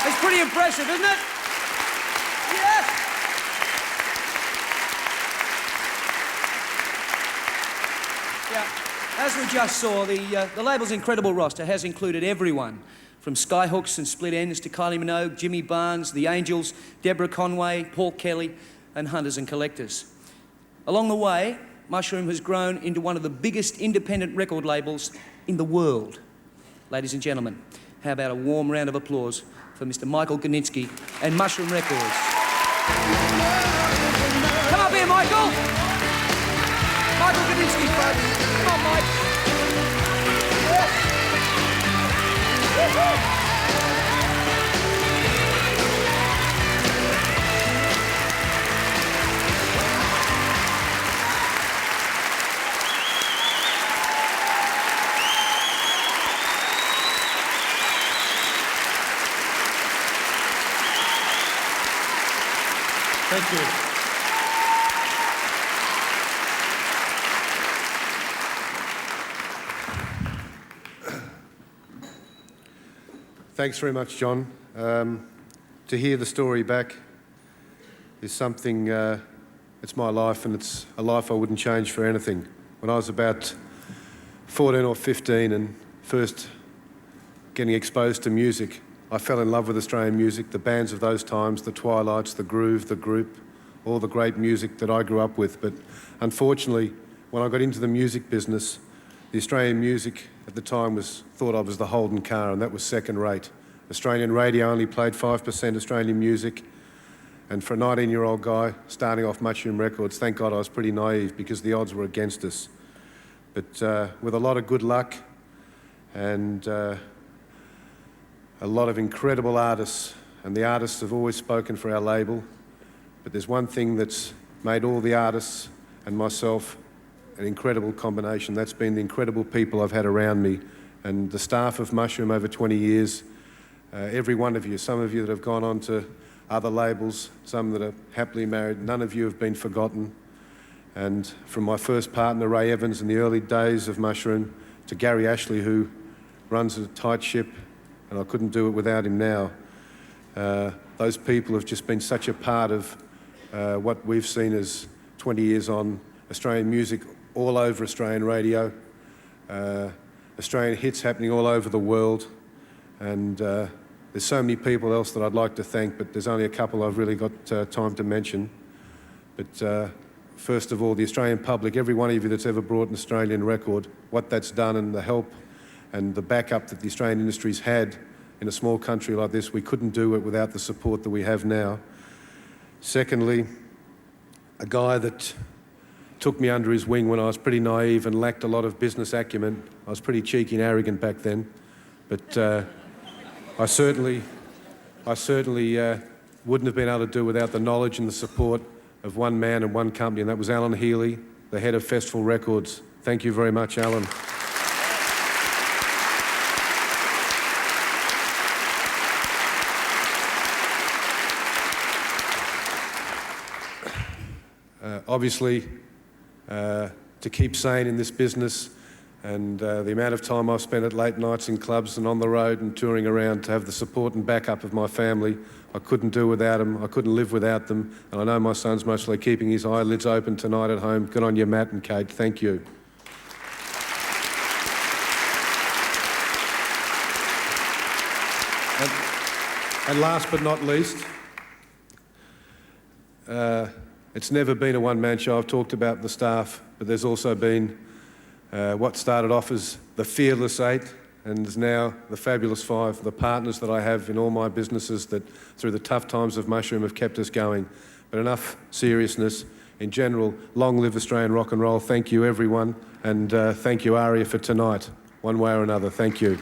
It's pretty impressive, isn't it? Yes! Yeah, as we just saw, the label's incredible roster has included everyone from Skyhooks and Split Ends to Kylie Minogue, Jimmy Barnes, The Angels, Deborah Conway, Paul Kelly, and Hunters and Collectors. Along the way, Mushroom has grown into one of the biggest independent record labels in the world. Ladies and gentlemen, how about a warm round of applause for Mr. Michael Gudinski and Mushroom Records. Come up here, Michael. Michael Gudinski, folks. Come on, Mike. Yeah. Thank you. Thanks very much, John. To hear the story back is something, it's my life, and it's a life I wouldn't change for anything. When I was about 14 or 15 and first getting exposed to music, I fell in love with Australian music, the bands of those times, the Twilights, the Groove, the Group, all the great music that I grew up with. But unfortunately, when I got into the music business, the Australian music at the time thought I was the Holden car, and that was second rate. Australian radio only played 5% Australian music, and for a 19-year-old guy starting off Mushroom Records, thank God I was pretty naive because the odds were against us. But with a lot of good luck and a lot of incredible artists, and the artists have always spoken for our label, but there's one thing that's made all the artists and myself an incredible combination. That's been the incredible people I've had around me, and the staff of Mushroom over 20 years, every one of you, some of you that have gone on to other labels, some that are happily married, none of you have been forgotten. And from my first partner, Ray Evans, in the early days of Mushroom, to Gary Ashley, who runs a tight ship, and I couldn't do it without him now. Those people have just been such a part of what we've seen as 20 years on Australian music all over Australian radio, Australian hits happening all over the world, and there's so many people else that I'd like to thank, but there's only a couple I've really got time to mention. But first of all, the Australian public, every one of you that's ever brought an Australian record, what that's done and the help and the backup that the Australian industry's had in a small country like this, we couldn't do it without the support that we have now. Secondly, a guy that took me under his wing when I was pretty naive and lacked a lot of business acumen. I was pretty cheeky and arrogant back then, but I certainly wouldn't have been able to do without the knowledge and the support of one man and one company, and that was Alan Healy, the head of Festival Records. Thank you very much, Alan. Obviously, to keep sane in this business, and the amount of time I've spent at late nights in clubs and on the road and touring around, to have the support and backup of my family, I couldn't do without them. I couldn't live without them. And I know my son's mostly keeping his eyelids open tonight at home. Good on you, Matt and Kate. Thank you. And last but not least, it's never been a one-man show. I've talked about the staff, but there's also been what started off as the Fearless 8 and is now the Fabulous 5, the partners that I have in all my businesses that through the tough times of Mushroom have kept us going. But enough seriousness. In general, long live Australian rock and roll. Thank you, everyone, and thank you, ARIA, for tonight, one way or another. Thank you.